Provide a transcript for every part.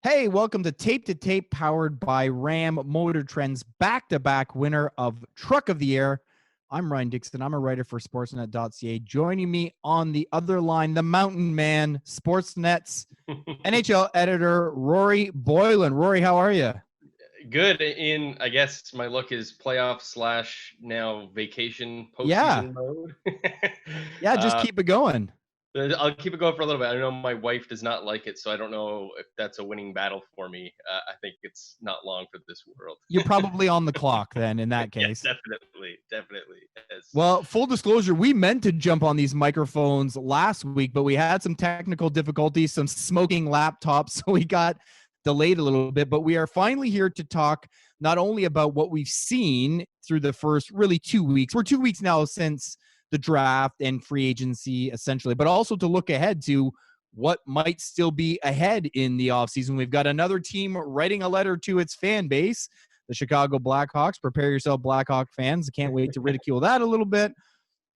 Hey, welcome to Tape, powered by Ram Motor Trend's back-to-back winner of Truck of the Year. I'm Ryan Dixon. I'm a writer for Sportsnet.ca. Joining me on the other line, the mountain man, Sportsnet's NHL editor, Rory Boylan. Rory, how are you? Good. I guess my look is playoff / now vacation Yeah. postseason mode. Yeah, just uh, keep it going. I'll keep it going for a little bit. I know my wife does not like it, so I don't know if that's a winning battle for me. I think it's not long for this world. You're probably on the clock then in that Yeah, case. definitely. Yes. Well, full disclosure, we meant to jump on these microphones last week, but we had some technical difficulties, some smoking laptops, so we got delayed a little bit. But we are finally here to talk not only about what we've seen through the first really 2 weeks. We're 2 weeks now since the draft and free agency, essentially, but also to look ahead to what might still be ahead in the offseason. We've got another team writing a letter to its fan base, the Chicago Blackhawks. Prepare yourself, Blackhawk fans. Can't wait to ridicule that a little bit.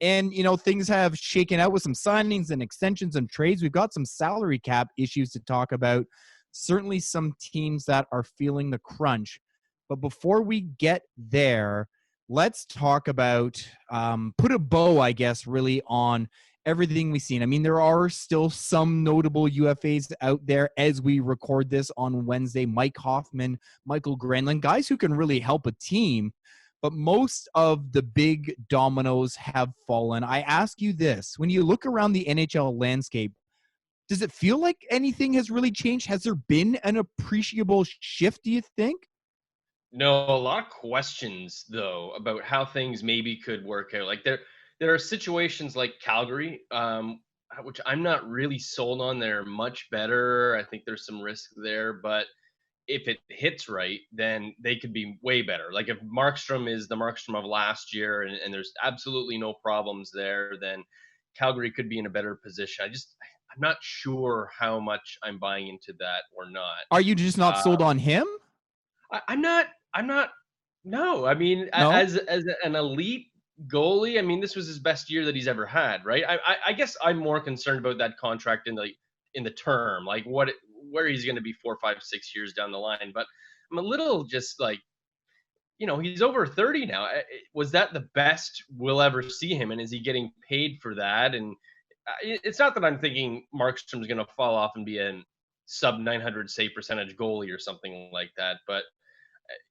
And, things have shaken out with some signings and extensions and trades. We've got some salary cap issues to talk about. Certainly some teams that are feeling the crunch. But before we get there, let's talk about, put a bow, I guess, really on everything we've seen. I mean, there are still some notable UFAs out there as we record this on Wednesday. Mike Hoffman, Michael Granlund, guys who can really help a team. But most of the big dominoes have fallen. I ask you this. When you look around the NHL landscape, does it feel like anything has really changed? Has there been an appreciable shift, do you think? No, a lot of questions though about how things maybe could work out. Like there are situations like Calgary, which I'm not really sold on. They're much better. I think there's some risk there, but if it hits right, then they could be way better. Like if Markstrom is the Markstrom of last year and there's absolutely no problems there, then Calgary could be in a better position. I'm not sure how much I'm buying into that or not. Are you just not sold on him? I'm not. I'm not. No, I mean, No? as an elite goalie, I mean, this was his best year that he's ever had, right? I guess I'm more concerned about that contract in the term, like where he's going to be 4, 5, 6 years down the line. But I'm a little just like, he's over 30 now. Was that the best we'll ever see him? And is he getting paid for that? And it's not that I'm thinking Markstrom's going to fall off and be a sub 900 save percentage goalie or something like that, but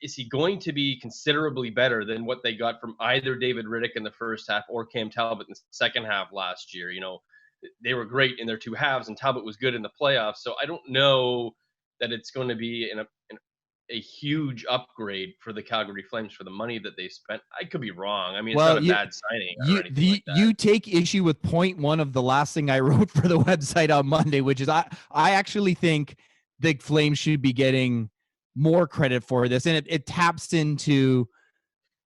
is he going to be considerably better than what they got from either David Riddick in the first half or Cam Talbot in the second half last year? They were great in their two halves, and Talbot was good in the playoffs. So I don't know that it's going to be in a huge upgrade for the Calgary Flames for the money that they spent. I could be wrong. I mean, it's not Well, a bad signing or you anything the like that. you take issue with point one of the last thing I wrote for the website on Monday, which is I actually think the Flames should be getting more credit for this, and it taps into,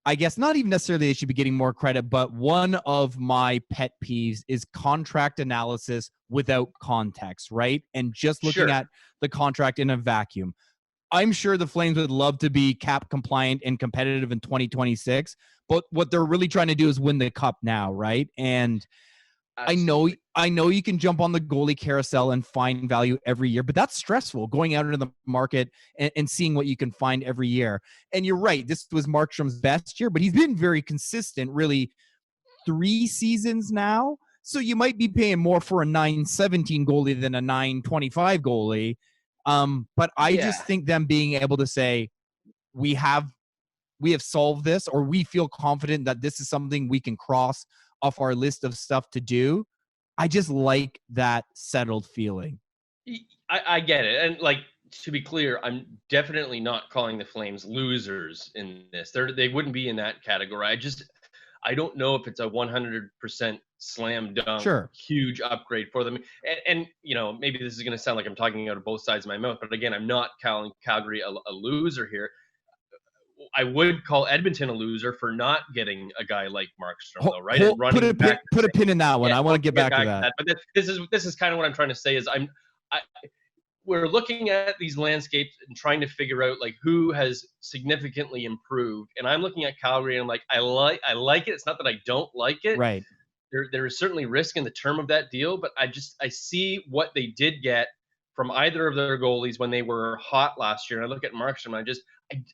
I guess, not even necessarily they should be getting more credit, but one of my pet peeves is contract analysis without context, right? And just looking Sure. at the contract in a vacuum. I'm sure the Flames would love to be cap compliant and competitive in 2026, but what they're really trying to do is win the cup now, right? And Absolutely. I know you can jump on the goalie carousel and find value every year, but that's stressful going out into the market and seeing what you can find every year. And you're right, this was Markstrom's best year, but he's been very consistent, really 3 seasons now. So you might be paying more for a 917 goalie than a 925 goalie. But I Yeah. just think them being able to say, we have solved this, or we feel confident that this is something we can cross off our list of stuff to do. I just like that settled feeling. I get it. And like, to be clear, I'm definitely not calling the Flames losers in this. They wouldn't be in that category. I don't know if it's a 100% slam dunk Sure. huge upgrade for them. And maybe this is going to sound like I'm talking out of both sides of my mouth, but again, I'm not calling Calgary a loser here. I would call Edmonton a loser for not getting a guy like Markstrom, though, right? And running back Put a the same. pin in that one. Yeah, I want we'll to get get back to back to that. that. But this is kind of what I'm trying to say is I we're looking at these landscapes and trying to figure out like who has significantly improved. And I'm looking at Calgary and I'm like, I like it. It's not that I don't like it. Right. There is certainly risk in the term of that deal, but I see what they did get from either of their goalies when they were hot last year. And I look at Markstrom,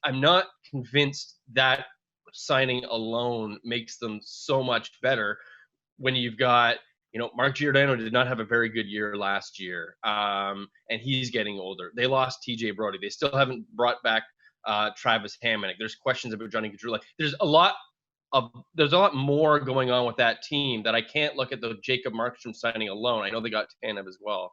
I'm not convinced that signing alone makes them so much better when you've got, Mark Giordano did not have a very good year last year, and he's getting older. They lost TJ Brody. They still haven't brought back Travis Hamonic. There's questions about Johnny Gaudreau. Like, there's a lot more going on with that team that I can't look at the Jacob Markstrom signing alone. I know they got Tanev as well,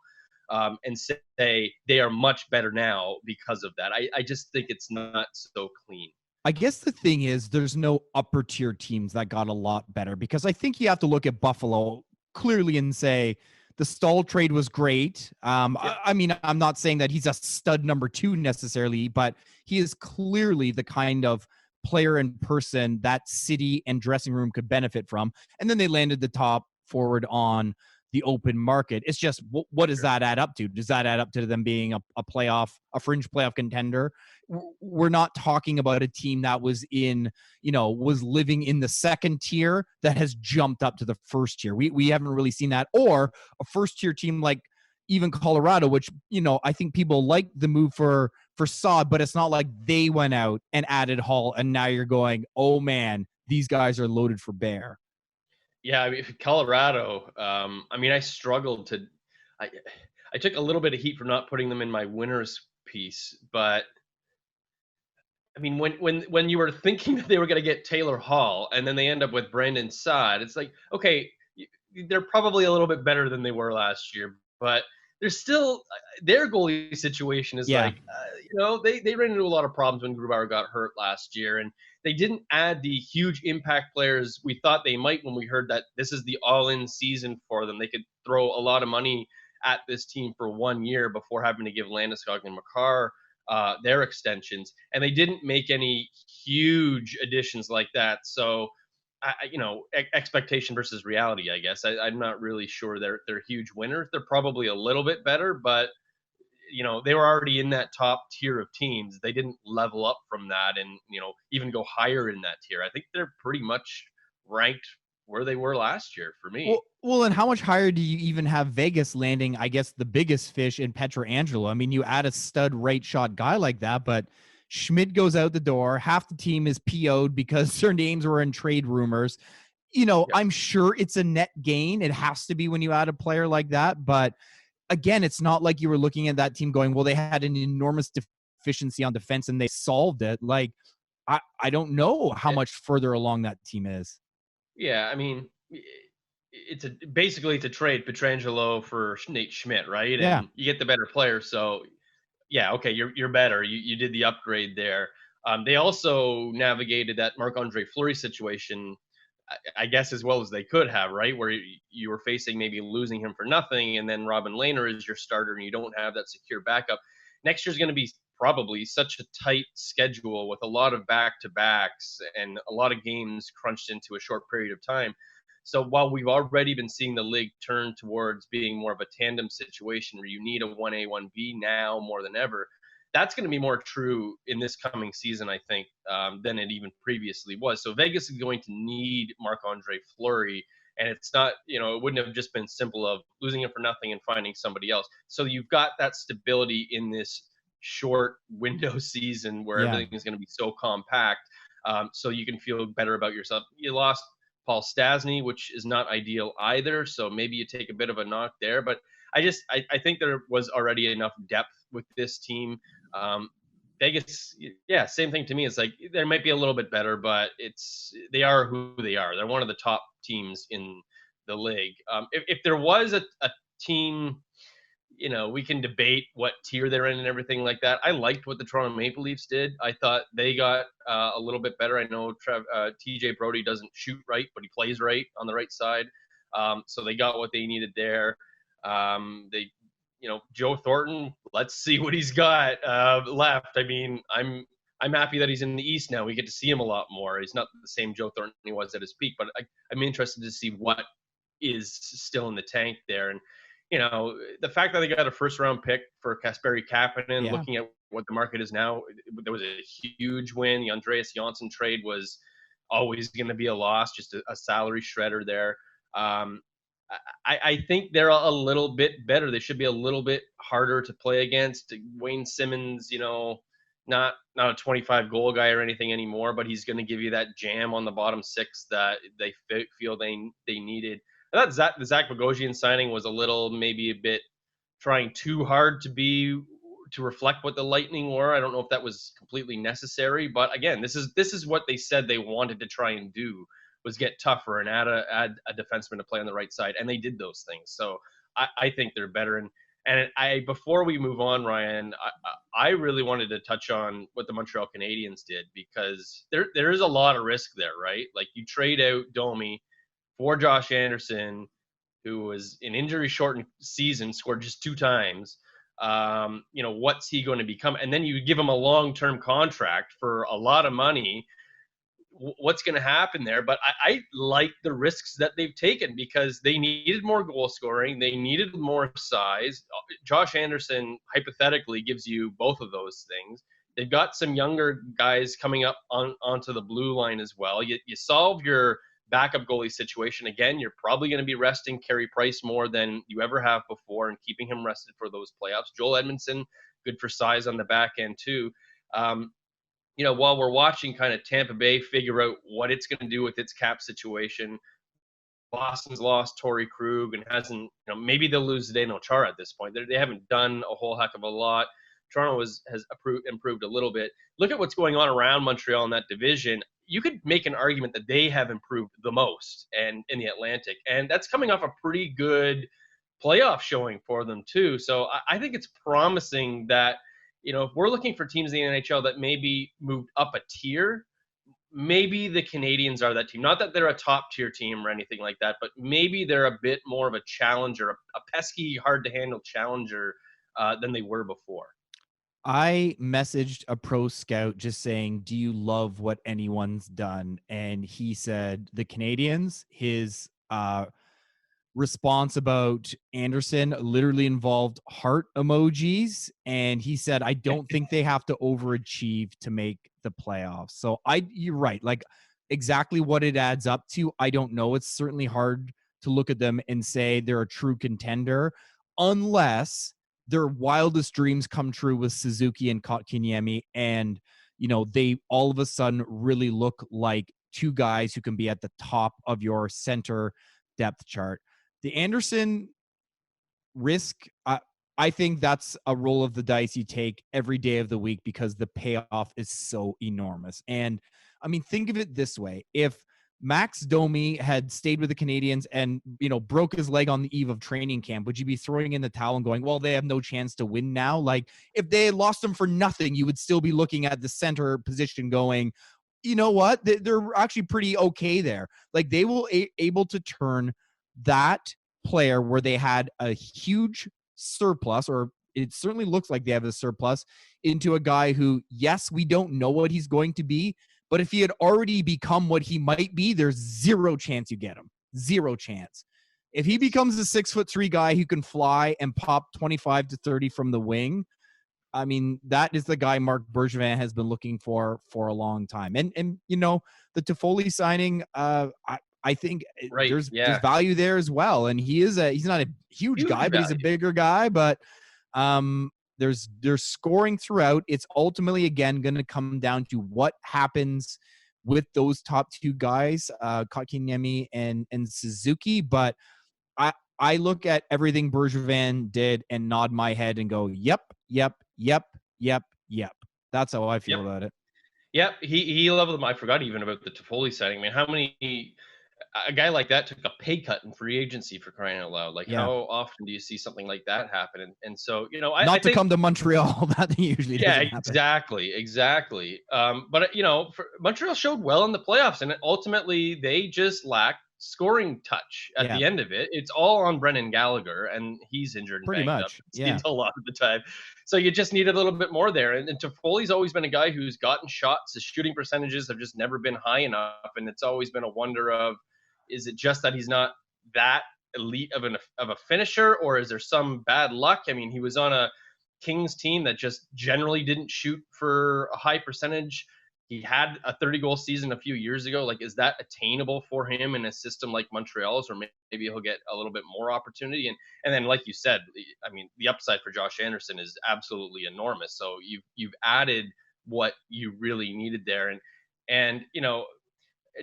and say they are much better now because of that. I just think it's not so clean. I guess the thing is there's no upper tier teams that got a lot better, because I think you have to look at Buffalo clearly and say the Stahl trade was great. I mean, I'm not saying that he's a stud number 2 necessarily, but he is clearly the kind of player and person that city and dressing room could benefit from. And then they landed the top forward on the open market. It's just, what does that add up to? Does that add up to them being a fringe playoff contender? We're not talking about a team that was was living in the second tier that has jumped up to the first tier. We haven't really seen that, or a first tier team like even Colorado, which, I think people like the move for Saad, but it's not like they went out and added Hall and now you're going, oh man, these guys are loaded for bear. Yeah, I mean, Colorado, I struggled to – I took a little bit of heat for not putting them in my winners piece, but I mean, when you were thinking that they were going to get Taylor Hall and then they end up with Brandon Saad, it's like, okay, they're probably a little bit better than they were last year, but there's still their goalie situation is they ran into a lot of problems when Grubauer got hurt last year, and they didn't add the huge impact players we thought they might when we heard that this is the all-in season for them. They could throw a lot of money at this team for 1 year before having to give Landeskog and Makar their extensions, and they didn't make any huge additions like that. So, expectation versus reality, I guess. I'm not really sure they're huge winners. They're probably a little bit better, but they were already in that top tier of teams. They didn't level up from that and, even go higher in that tier. I think they're pretty much ranked where they were last year for me. Well, and how much higher do you even have Vegas landing, I guess, the biggest fish in Pietrangelo? I mean, you add a stud right shot guy like that, but Schmidt goes out the door. Half the team is PO'd because their names were in trade rumors. I'm sure it's a net gain. It has to be when you add a player like that. But again, it's not like you were looking at that team going, well, they had an enormous deficiency on defense and they solved it. Like, I don't know how much further along that team is. Yeah, I mean, it's basically a trade Pietrangelo for Nate Schmidt, right? Yeah. And you get the better player. So, yeah, okay, you're better. You did the upgrade there. They also navigated that Marc-Andre Fleury situation, I guess, as well as they could have, right? Where you were facing maybe losing him for nothing, and then Robin Lehner is your starter, and you don't have that secure backup. Next year's going to be probably such a tight schedule with a lot of back-to-backs and a lot of games crunched into a short period of time. So while we've already been seeing the league turn towards being more of a tandem situation where you need a 1A, 1B now more than ever, that's going to be more true in this coming season, I think, than it even previously was. So Vegas is going to need Marc-Andre Fleury, and it's not, it wouldn't have just been simple of losing him for nothing and finding somebody else. So you've got that stability in this short window season where everything is going to be so compact, so you can feel better about yourself. You lost Paul Stastny, which is not ideal either, so maybe you take a bit of a knock there. But I think there was already enough depth with this team. Vegas, yeah, same thing to me. It's like they might be a little bit better, but they are who they are. They're one of the top teams in the league. If there was a team, we can debate what tier they're in and everything like that. I liked what the Toronto Maple Leafs did. I thought they got a little bit better. I know TJ Brody doesn't shoot right, but he plays right on the right side. So they got what they needed there. Joe Thornton, let's see what he's got left. I mean, I'm happy that he's in the East now. We get to see him a lot more. He's not the same Joe Thornton he was at his peak, but I'm interested to see what is still in the tank there. And, the fact that they got a first-round pick for Kasperi Kapanen, looking at what the market is now, there was a huge win. The Andreas Janssen trade was always going to be a loss, just a salary shredder there. I think they're a little bit better. They should be a little bit harder to play against. Wayne Simmons, not a 25 goal guy or anything anymore, but he's going to give you that jam on the bottom six that they feel they needed. I thought the Zach Bogosian signing was a little, maybe a bit trying too hard to reflect what the Lightning were. I don't know if that was completely necessary, but again, this is what they said they wanted to try and do, was get tougher and add a defenseman to play on the right side, and they did those things. So I think they're better. And before we move on, Ryan, I really wanted to touch on what the Montreal Canadiens did, because there is a lot of risk there, right? Like, you trade out Domi for Josh Anderson, who was an injury-shortened season, scored just 2 times. What's he going to become? And then you give him a long-term contract for a lot of money. What's going to happen there? But I like the risks that they've taken, because they needed more goal scoring. They needed more size. Josh Anderson hypothetically gives you both of those things. They've got some younger guys coming up onto the blue line as well. You solve your backup goalie situation. Again, you're probably going to be resting Carey Price more than you ever have before and keeping him rested for those playoffs. Joel Edmondson, good for size on the back end too. While we're watching kind of Tampa Bay figure out what it's going to do with its cap situation, Boston's lost Torrey Krug and hasn't, maybe they'll lose Zdeno Chara at this point. They haven't done a whole heck of a lot. Toronto has improved a little bit. Look at what's going on around Montreal in that division. You could make an argument that they have improved the most, and in the Atlantic, and that's coming off a pretty good playoff showing for them too. So I think it's promising that, if we're looking for teams in the NHL that maybe moved up a tier, maybe the Canadiens are that team. Not that they're a top tier team or anything like that, but maybe they're a bit more of a challenger, a pesky, hard to handle challenger than they were before. I messaged a pro scout just saying, do you love what anyone's done? And he said the Canadiens, his response about Anderson literally involved heart emojis. And he said, I don't think they have to overachieve to make the playoffs. So you're right. Like, exactly what it adds up to, I don't know. It's certainly hard to look at them and say they're a true contender unless their wildest dreams come true with Suzuki and Kotkaniemi, and they all of a sudden really look like 2 guys who can be at the top of your center depth chart. The Anderson risk, I think that's a roll of the dice you take every day of the week, because the payoff is so enormous. And I mean, think of it this way: if Max Domi had stayed with the Canadiens and, broke his leg on the eve of training camp, would you be throwing in the towel and going, well, they have no chance to win now? Like, if they had lost him for nothing, you would still be looking at the center position going, you know what? They're actually pretty okay there. Like, they will able to turn that player where they had a huge surplus, or it certainly looks like they have a surplus, into a guy who, yes, we don't know what he's going to be, but if he had already become what he might be, there's zero chance you get him. Zero chance. If he becomes a 6'3" guy who can fly and pop 25 to 30 from the wing, I mean, that is the guy Marc Bergevin has been looking for a long time. And the Toffoli signing, I think there's value there as well. And he's not a huge guy, but he's a bigger guy. But there's scoring throughout. It's ultimately, again, going to come down to what happens with those top 2 guys, Kotkaniemi and Suzuki. But I look at everything Bergevin did and nod my head and go, yep. That's how I feel about it. Yep, he leveled them. I forgot even about the Toffoli signing. I mean, how many a guy like that took a pay cut in free agency, for crying out loud? Like, how often do you see something like that happen? And so, I think, come to Montreal, that usually doesn't happen. Exactly. But Montreal showed well in the playoffs, and ultimately they just lacked scoring touch at the end of it. It's all on Brendan Gallagher, and he's injured and pretty banged much. up a lot of the time. So you just need a little bit more there. And Toffoli's always been a guy who's gotten shots. His shooting percentages have just never been high enough, and it's always been a wonder of, is it just that he's not that elite of a finisher, or is there some bad luck? I mean, he was on a Kings team that just generally didn't shoot for a high percentage. He had a 30-goal season a few years ago. Like, is that attainable for him in a system like Montreal's, or maybe he'll get a little bit more opportunity? And then, like you said, I mean, the upside for Josh Anderson is absolutely enormous. So you've added what you really needed there, and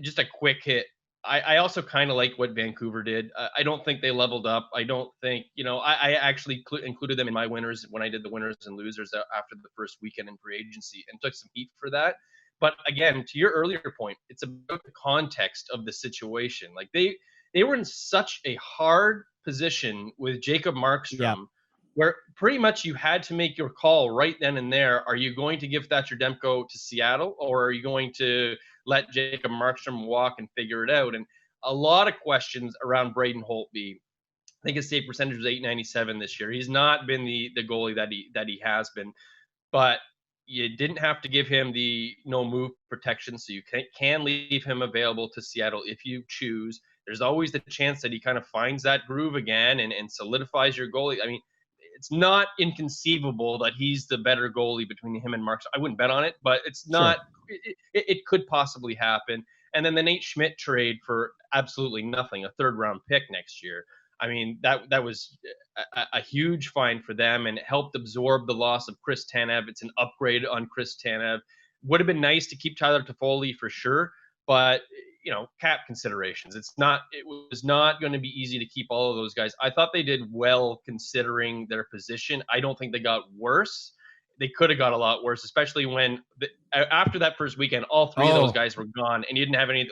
just a quick hit. I also kind of like what Vancouver did. I don't think they leveled up. I don't think, I actually included them in my winners when I did the winners and losers after the first weekend in free agency, and took some heat for that. But again, to your earlier point, it's about the context of the situation. Like, they were in such a hard position with Jacob Yeah. Markstrom, where pretty much you had to make your call right then and there. Are you going to give Thatcher Demko to Seattle, or are you going to let Jacob Markstrom walk and figure it out? And a lot of questions around Braden Holtby. I think his save percentage was .897 this year. He's not been the goalie that he has been, but you didn't have to give him the no move protection, so you can leave him available to Seattle if you choose. There's always the chance that he kind of finds that groove again and solidifies your goalie. I mean, it's not inconceivable that he's the better goalie between him and Marks. I wouldn't bet on it, but it's not. Sure. It could possibly happen. And then the Nate Schmidt trade for absolutely nothing, a third-round pick next year. I mean, that was a huge find for them, and it helped absorb the loss of Chris Tanev. It's an upgrade on Chris Tanev. Would have been nice to keep Tyler Toffoli for sure, but cap considerations. It was not going to be easy to keep all of those guys. I thought they did well considering their position. I don't think they got worse. They could have got a lot worse, especially when after that first weekend, all three of those guys were gone, and you didn't have any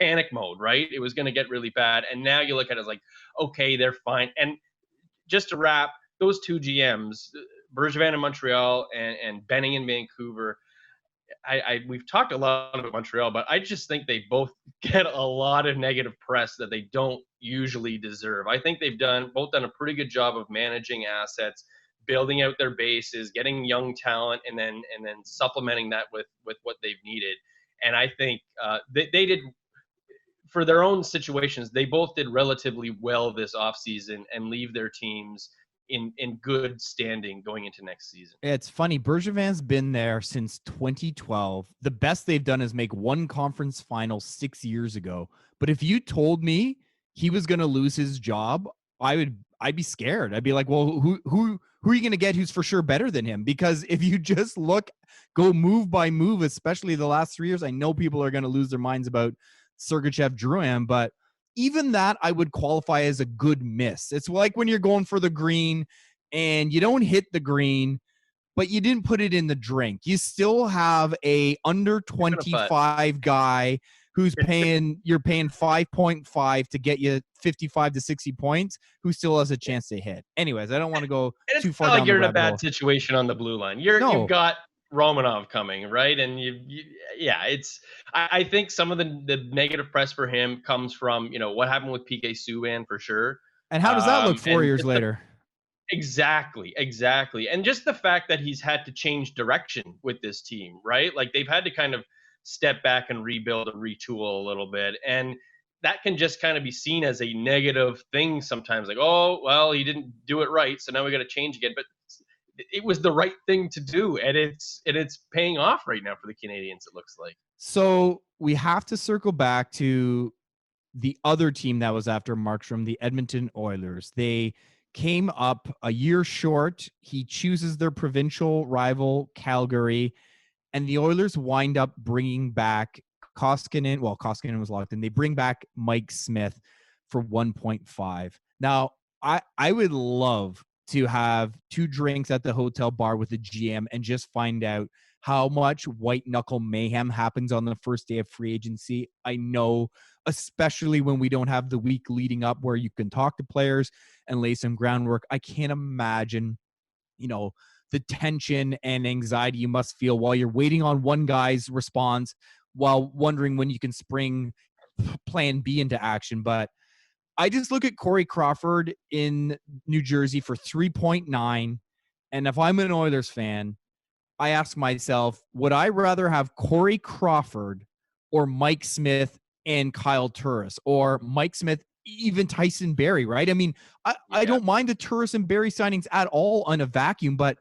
panic mode, right? It was going to get really bad. And now you look at it as like, okay, they're fine. And just to wrap, those two GMs, Bergevin in Montreal and Benning in Vancouver, we've talked a lot about Montreal, but I just think they both get a lot of negative press that they don't usually deserve. I think they've both done a pretty good job of managing assets, building out their bases, getting young talent, and then supplementing that with what they've needed. And I think they did, for their own situations, they both did relatively well this offseason and leave their teams in good standing going into next season. It's funny. Bergevin's been there since 2012. The best they've done is make one conference final 6 years ago. But if you told me he was going to lose his job, I'd be scared. I'd be like, well, who are you going to get who's for sure better than him? Because if you just go move by move, especially the last 3 years, I know people are going to lose their minds about Sergachev, Drouin, but even that I would qualify as a good miss. It's like when you're going for the green and you don't hit the green, but you didn't put it in the drink. You still have a under 25 guy who's you're paying 5.5 to get you 55 to 60 points, who still has a chance to hit. Anyways, I don't want to go too far down the rabbit hole. You're in a bad situation on the blue line. You've got Romanov coming, right? And I think some of the negative press for him comes from, what happened with PK Subban for sure. And how does that look 4 years later? Exactly. And just the fact that he's had to change direction with this team, right? Like, they've had to kind of step back and rebuild and retool a little bit. And that can just kind of be seen as a negative thing sometimes. Like, oh, well, he didn't do it right, so now we got to change again. But it was the right thing to do, and it's paying off right now for the Canadians, it looks like. So we have to circle back to the other team that was after Markstrom, the Edmonton Oilers. They came up a year short. He chooses their provincial rival, Calgary, and the Oilers wind up bringing back Koskinen. Well, Koskinen was locked in. They bring back Mike Smith for 1.5. Now, I would love to have 2 drinks at the hotel bar with the GM and just find out how much white knuckle mayhem happens on the first day of free agency. I know, especially when we don't have the week leading up where you can talk to players and lay some groundwork. I can't imagine, the tension and anxiety you must feel while you're waiting on one guy's response while wondering when you can spring plan B into action. But I just look at Corey Crawford in New Jersey for 3.9. And if I'm an Oilers fan, I ask myself, would I rather have Corey Crawford or Mike Smith and Kyle Turris, or Mike Smith, even Tyson Barrie, right? I mean, I don't mind the Turris and Barrie signings at all on a vacuum, but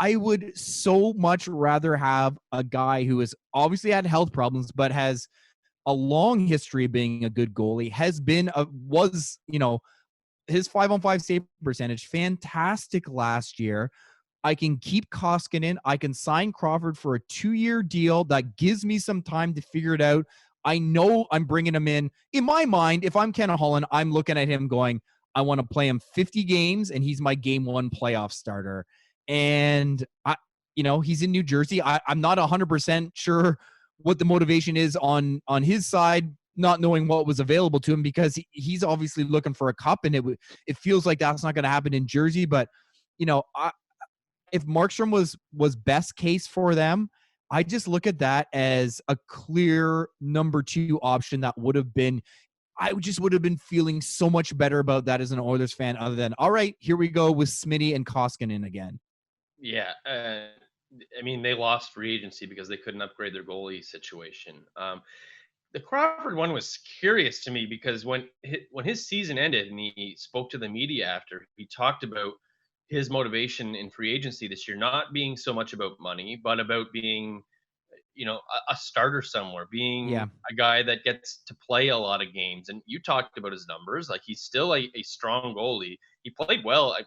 I would so much rather have a guy who has obviously had health problems, but has a long history of being a good goalie, his 5-on-5 save percentage, fantastic last year. I can keep Koskinen. I can sign Crawford for a 2-year deal that gives me some time to figure it out. I know I'm bringing him in. In my mind, if I'm Ken Holland, I'm looking at him going, I want to play him 50 games, and he's my game 1 playoff starter. And, he's in New Jersey. I'm not 100% sure what the motivation is on his side, not knowing what was available to him, because he's obviously looking for a cup, and it feels like that's not going to happen in Jersey. But, if Markstrom was best case for them, I just look at that as a clear number 2 option that would have been, I just would have been feeling so much better about that as an Oilers fan, other than, all right, here we go with Smitty and Koskinen again. Yeah. They lost free agency because they couldn't upgrade their goalie situation. The Crawford one was curious to me because when his season ended and he spoke to the media after, he talked about his motivation in free agency this year not being so much about money, but about being, a starter somewhere, being a guy that gets to play a lot of games. And you talked about his numbers. Like, he's still a strong goalie. He played well.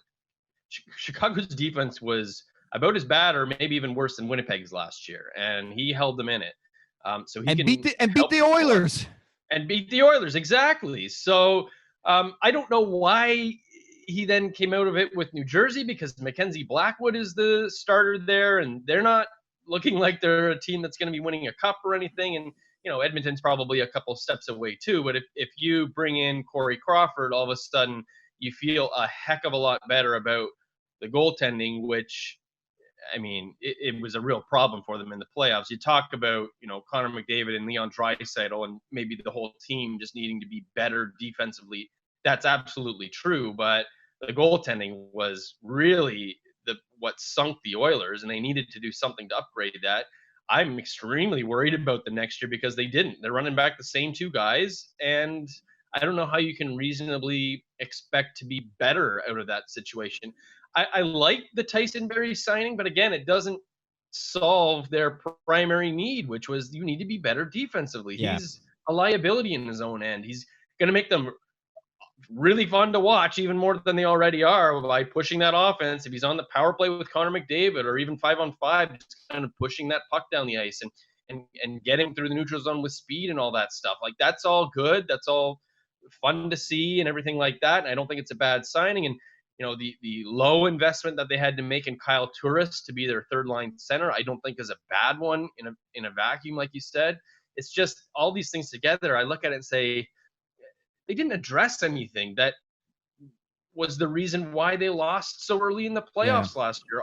Chicago's defense was about as bad or maybe even worse than Winnipeg's last year, and he held them in it. So he can beat the Oilers. And beat the Oilers, exactly. So I don't know why he then came out of it with New Jersey, because Mackenzie Blackwood is the starter there, and they're not looking like they're a team that's going to be winning a cup or anything. And Edmonton's probably a couple steps away too. But if you bring in Corey Crawford, all of a sudden you feel a heck of a lot better about the goaltending, which, it was a real problem for them in the playoffs. You talk about, Connor McDavid and Leon Draisaitl and maybe the whole team just needing to be better defensively. That's absolutely true, but the goaltending was really what sunk the Oilers, and they needed to do something to upgrade that. I'm extremely worried about the next year because they didn't. They're running back the same 2 guys, and I don't know how you can reasonably expect to be better out of that situation. I like the Tyson Berry signing, but again, it doesn't solve their primary need, which was you need to be better defensively. Yeah. He's a liability in his own end. He's going to make them really fun to watch, even more than they already are, by pushing that offense. If he's on the power play with Connor McDavid, or even 5-on-5, just kind of pushing that puck down the ice and getting through the neutral zone with speed and all that stuff. Like, that's all good. That's all fun to see and everything like that. And I don't think it's a bad signing. And the low investment that they had to make in Kyle Turris to be their third line center, I don't think is a bad one in a vacuum, like you said. It's just all these things together. I look at it and say, they didn't address anything that was the reason why they lost so early in the playoffs last year.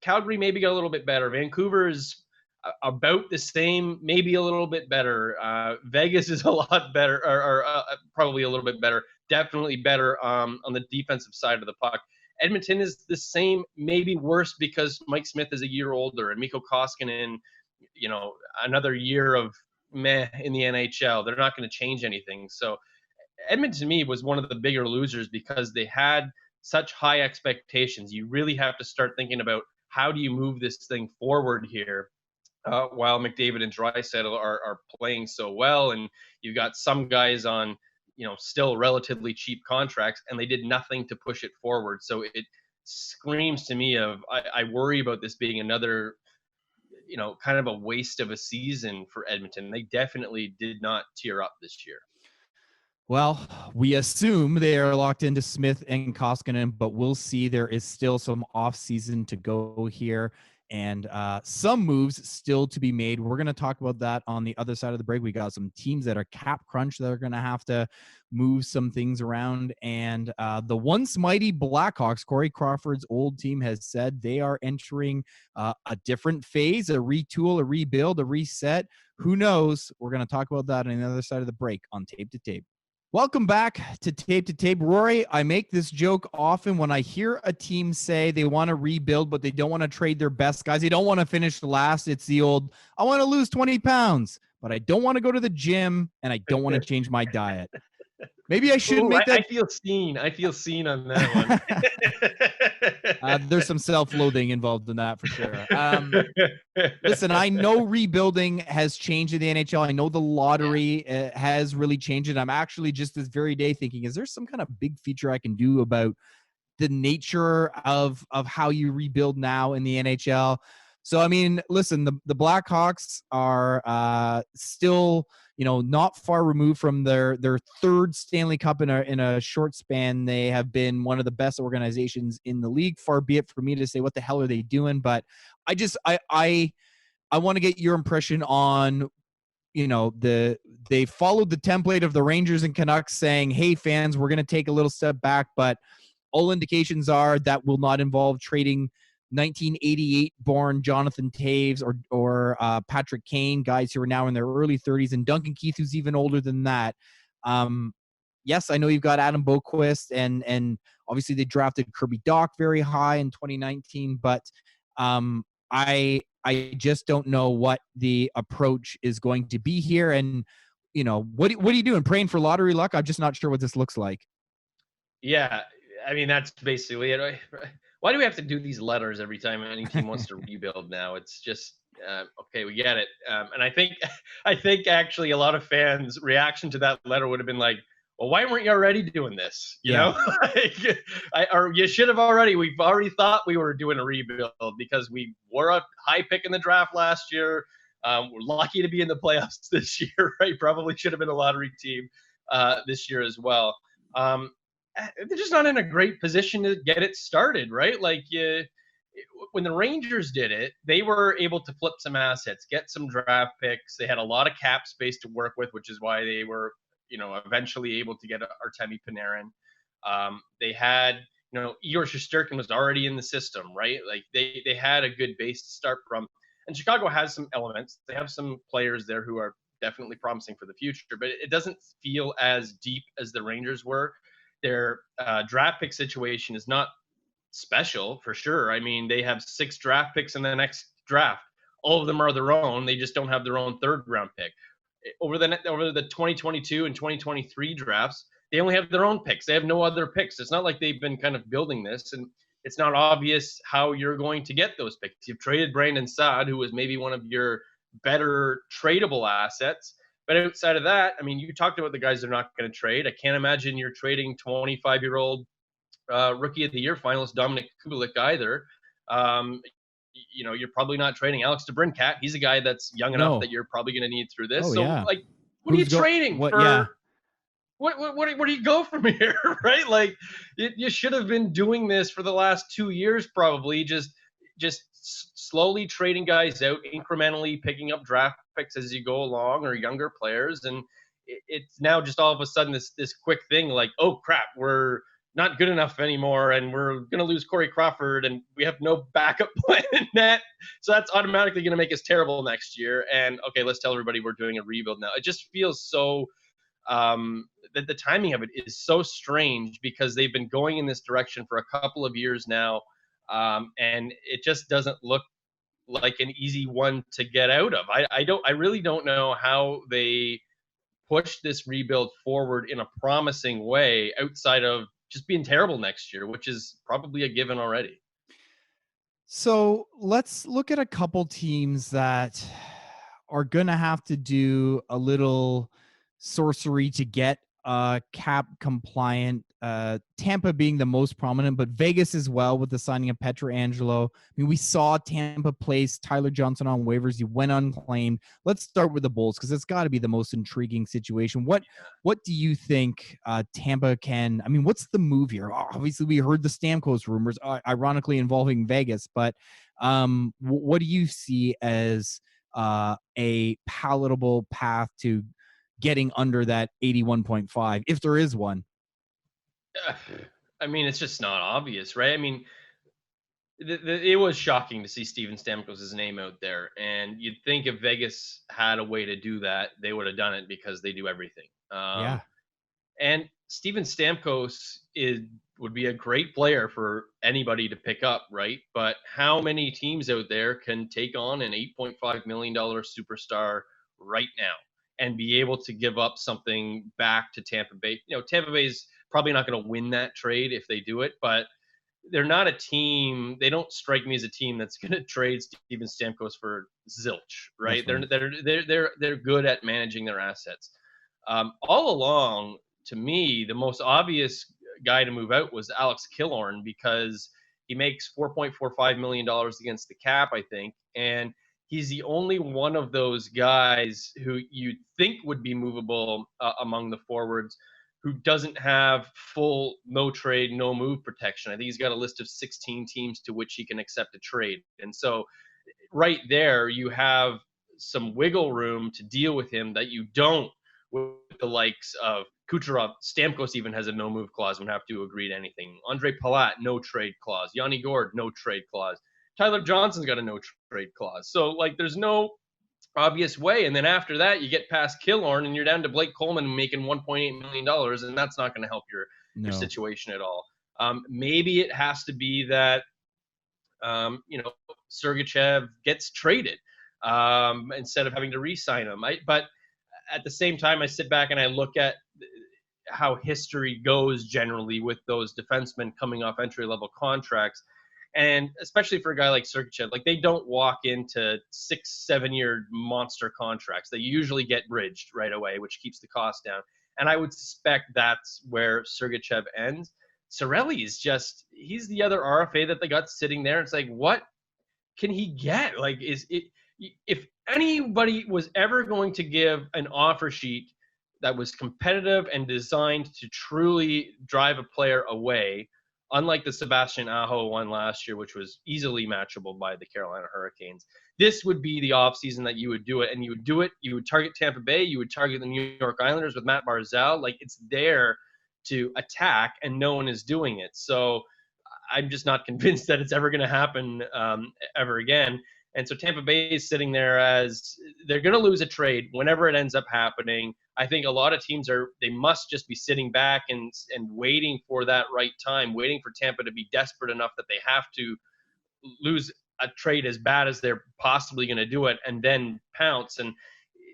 Calgary maybe got a little bit better. Vancouver is about the same, maybe a little bit better. Vegas is a lot better, or probably a little bit better. Definitely better on the defensive side of the puck. Edmonton is the same, maybe worse, because Mike Smith is a year older and Mikko Koskinen, another year of meh in the NHL. They're not going to change anything. So Edmonton, to me, was one of the bigger losers because they had such high expectations. You really have to start thinking about, how do you move this thing forward here? While McDavid and Draisaitl are playing so well, and you've got some guys on, still relatively cheap contracts, and they did nothing to push it forward. So it screams to me of, I worry about this being another, kind of a waste of a season for Edmonton. They definitely did not tear up this year. Well, we assume they are locked into Smith and Koskinen, but we'll see. There is still some off-season to go here, and some moves still to be made. We're going to talk about that on the other side of the break. We got some teams that are cap crunch that are going to have to move some things around, and the once mighty Blackhawks, Corey Crawford's old team, has said they are entering a different phase, a retool, a rebuild, a reset. Who knows? We're going to talk about that on the other side of the break on Tape to Tape. Welcome back to Tape. Rory, I make this joke often when I hear a team say they want to rebuild, but they don't want to trade their best guys. They don't want to finish last. It's the old, I want to lose 20 pounds, but I don't want to go to the gym, and I don't want to change my diet. Maybe I should make that. I feel seen on that one. There's some self-loathing involved in that for sure. Listen, I know rebuilding has changed in the NHL. I know the lottery has really changed it. I'm actually just this very day thinking, is there some kind of big feature I can do about the nature of how you rebuild now in the NHL? So, I mean, listen, the Blackhawks are still, not far removed from their third Stanley Cup in a short span. They have been one of the best organizations in the league. Far be it for me to say what the hell are they doing, but I want to get your impression on, they followed the template of the Rangers and Canucks saying, hey, fans, we're going to take a little step back, but all indications are that will not involve trading 1988 born Jonathan Taves or Patrick Kane, guys who are now in their early 30s, and Duncan Keith, who's even older than that. Yes, I know you've got Adam Boquist, and obviously they drafted Kirby Dach very high in 2019, but I just don't know what the approach is going to be here. And, what are you doing? Praying for lottery luck? I'm just not sure what this looks like. Yeah, I mean, that's basically it. Why do we have to do these letters every time any team wants to rebuild now? It's just, okay, we get it. And I think actually a lot of fans' reaction to that letter would have been like, well, why weren't you already doing this? You know, or you should have already. We've already thought we were doing a rebuild because we were a high pick in the draft last year. We're lucky to be in the playoffs this year, right? Probably should have been a lottery team this year as well. They're just not in a great position to get it started, right? Like when the Rangers did it, they were able to flip some assets, get some draft picks. They had a lot of cap space to work with, which is why they were, eventually able to get Artemi Panarin. They had, Igor Shesterkin was already in the system, right? Like they had a good base to start from. And Chicago has some elements. They have some players there who are definitely promising for the future, but it doesn't feel as deep as the Rangers were. Their draft pick situation is not special for sure. I mean, they have 6 draft picks in the next draft. All of them are their own. They just don't have their own third round pick. Over the 2022 and 2023 drafts, they only have their own picks. They have no other picks. It's not like they've been kind of building this, and it's not obvious how you're going to get those picks. You've traded Brandon Saad, who was maybe one of your better tradable assets. But outside of that, I mean, you talked about the guys they're not going to trade. I can't imagine you're trading 25-year-old Rookie of the Year finalist Dominic Kubalik either. You're probably not trading Alex DeBrincat. He's a guy that's young enough that you're probably going to need through this. Like, what are you trading for? Yeah. Where do you go from here, right? Like, you should have been doing this for the last 2 years, probably just slowly trading guys out, incrementally picking up draft picks as you go along, or younger players. And it's now just all of a sudden this quick thing like, oh crap, we're not good enough anymore, and we're going to lose Corey Crawford, and we have no backup plan in net. So that's automatically going to make us terrible next year. And okay, let's tell everybody we're doing a rebuild now. It just feels so that the timing of it is so strange because they've been going in this direction for a couple of years now. And it just doesn't look like an easy one to get out of. I really don't know how they push this rebuild forward in a promising way outside of just being terrible next year, which is probably a given already. So let's look at a couple teams that are going to have to do a little sorcery to get cap compliant. Tampa being the most prominent, but Vegas as well with the signing of Pietrangelo. I mean, we saw Tampa place Tyler Johnson on waivers. He went unclaimed. Let's start with the Bulls because it's got to be the most intriguing situation. What do you think Tampa can? I mean, what's the move here? Obviously, we heard the Stamkos rumors, ironically involving Vegas, but what do you see as a palatable path to getting under that 81.5, if there is one? I mean, it's just not obvious, right? I mean, it was shocking to see Steven Stamkos' name out there, and you'd think if Vegas had a way to do that, they would have done it because they do everything. And Steven Stamkos would be a great player for anybody to pick up, right? But how many teams out there can take on an $8.5 million superstar right now and be able to give up something back to Tampa Bay? Tampa Bay's probably not going to win that trade if they do it, but they're not a team. They don't strike me as a team that's going to trade Steven Stamkos for zilch, right? They're good at managing their assets. All along, to me, the most obvious guy to move out was Alex Killorn, because he makes $4.45 million against the cap, I think, and he's the only one of those guys who you'd think would be movable among the forwards, who doesn't have full no trade, no move protection. I think he's got a list of 16 teams to which he can accept a trade. And so right there, you have some wiggle room to deal with him that you don't with the likes of Kucherov. Stamkos even has a no move clause and have to agree to anything. Andre Palat, no trade clause. Yanni Gourde, no trade clause. Tyler Johnson's got a no trade clause. So, like, there's no obvious way. And then after that, you get past Killorn and you're down to Blake Coleman making $1.8 million, and that's not going to help your situation at all. Maybe it has to be that, Sergachev gets traded instead of having to re-sign him. But at the same time, I sit back and I look at how history goes generally with those defensemen coming off entry-level contracts. And especially for a guy like Sergachev, like, they don't walk into 6-7 year monster contracts. They usually get bridged right away, which keeps the cost down. And I would suspect that's where Sergachev ends. Cirelli is he's the other RFA that they got sitting there. It's like, what can he get? Like, if anybody was ever going to give an offer sheet that was competitive and designed to truly drive a player away, unlike the Sebastian Aho one last year, which was easily matchable by the Carolina Hurricanes, this would be the offseason that you would do it. And you would target Tampa Bay, you would target the New York Islanders with Matt Barzal. Like, it's there to attack, and no one is doing it. So I'm just not convinced that it's ever going to happen ever again. And so Tampa Bay is sitting there as they're going to lose a trade whenever it ends up happening. I think a lot of teams they must just be sitting back and waiting for that right time, waiting for Tampa to be desperate enough that they have to lose a trade as bad as they're possibly going to do it, and then pounce. And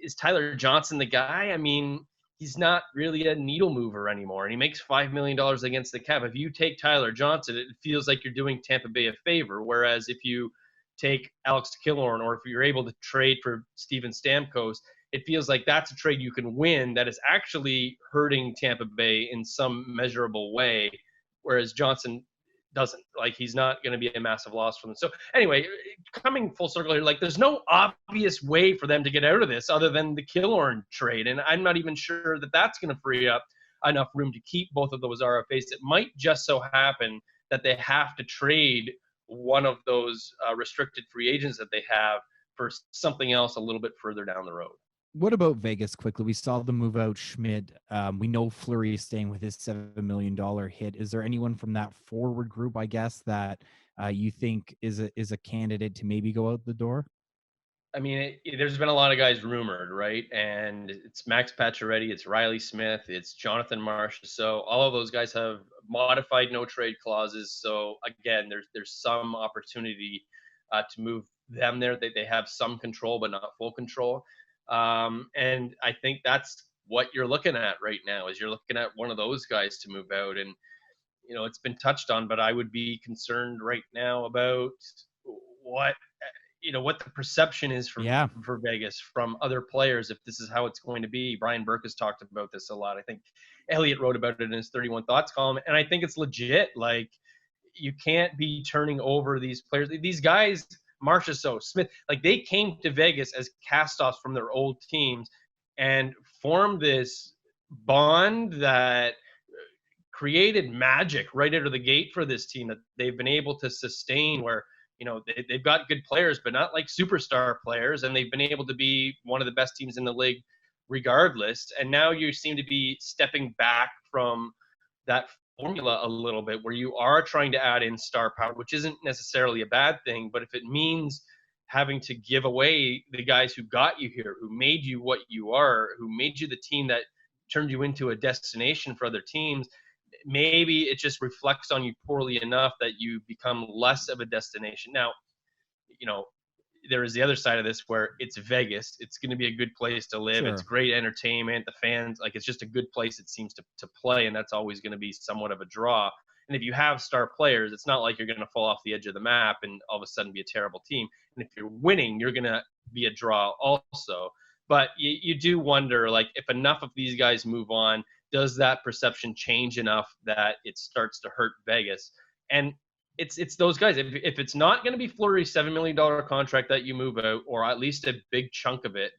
is Tyler Johnson the guy? I mean, he's not really a needle mover anymore, and he makes $5 million against the cap. If you take Tyler Johnson, it feels like you're doing Tampa Bay a favor. Whereas if you take Alex Killorn, or if you're able to trade for Steven Stamkos, it feels like that's a trade you can win that is actually hurting Tampa Bay in some measurable way, whereas Johnson doesn't. Like, he's not going to be a massive loss for them. So anyway, coming full circle here, like, there's no obvious way for them to get out of this other than the Killorn trade, and I'm not even sure that that's going to free up enough room to keep both of those RFAs. It might just so happen that they have to trade one of those restricted free agents that they have for something else a little bit further down the road. What about Vegas quickly? We saw them move out Schmidt. We know Flurry is staying with his $7 million hit. Is there anyone from that forward group, I guess, that you think is a candidate to maybe go out the door? I mean, there's been a lot of guys rumored, right? And it's Max Pacioretty, it's Riley Smith, it's Jonathan Marchessault. So all of those guys have modified no trade clauses. So again, there's some opportunity to move them there. They have some control, but not full control. And I think that's what you're looking at right now, is you're looking at one of those guys to move out. And, it's been touched on, but I would be concerned right now about what the perception is for Vegas from other players, if this is how it's going to be. Brian Burke has talked about this a lot. I think Elliot wrote about it in his 31 Thoughts column, and I think it's legit. Like, you can't be turning over these players. These guys, Marchessault, Smith, like, they came to Vegas as cast-offs from their old teams and formed this bond that created magic right out of the gate for this team that they've been able to sustain, where they've got good players, but not like superstar players, and they've been able to be one of the best teams in the league regardless. And now you seem to be stepping back from that formula a little bit, where you are trying to add in star power, which isn't necessarily a bad thing. But if it means having to give away the guys who got you here, who made you what you are, who made you the team that turned you into a destination for other teams, maybe it just reflects on you poorly enough that you become less of a destination. Now, there is the other side of this, where it's Vegas. It's going to be a good place to live. Sure. It's great entertainment. The fans, like, it's just a good place, it seems, to play, and that's always going to be somewhat of a draw. And if you have star players, it's not like you're going to fall off the edge of the map and all of a sudden be a terrible team. And if you're winning, you're going to be a draw also. But you do wonder, like, if enough of these guys move on, does that perception change enough that it starts to hurt Vegas? And it's those guys. If it's not going to be Fleury's $7 million contract that you move out, or at least a big chunk of it,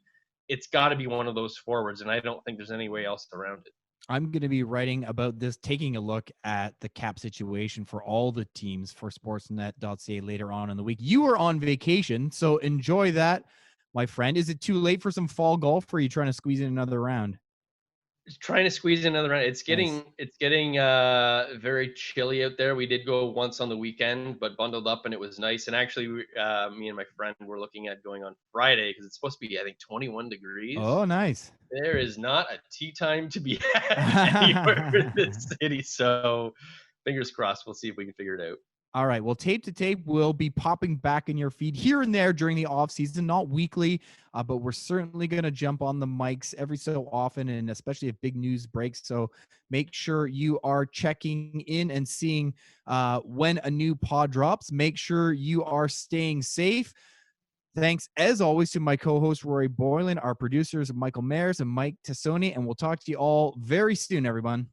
it's got to be one of those forwards. And I don't think there's any way else around it. I'm going to be writing about this, taking a look at the cap situation for all the teams for sportsnet.ca later on in the week. You are on vacation, so enjoy that, my friend. Is it too late for some fall golf, or are you trying to squeeze in another round? Just trying to squeeze in another round. It's getting very chilly out there. We did go once on the weekend, but bundled up and it was nice. And actually, me and my friend were looking at going on Friday because it's supposed to be, I think, 21 degrees. Oh, nice. There is not a tea time to be had anywhere in this city. So fingers crossed. We'll see if we can figure it out. All right. Well, Tape to Tape will be popping back in your feed here and there during the off season, not weekly, but we're certainly going to jump on the mics every so often, and especially if big news breaks. So make sure you are checking in and seeing when a new pod drops. Make sure you are staying safe. Thanks, as always, to my co-host, Rory Boylan, our producers, Michael Mayers and Mike Tassoni, and we'll talk to you all very soon, everyone.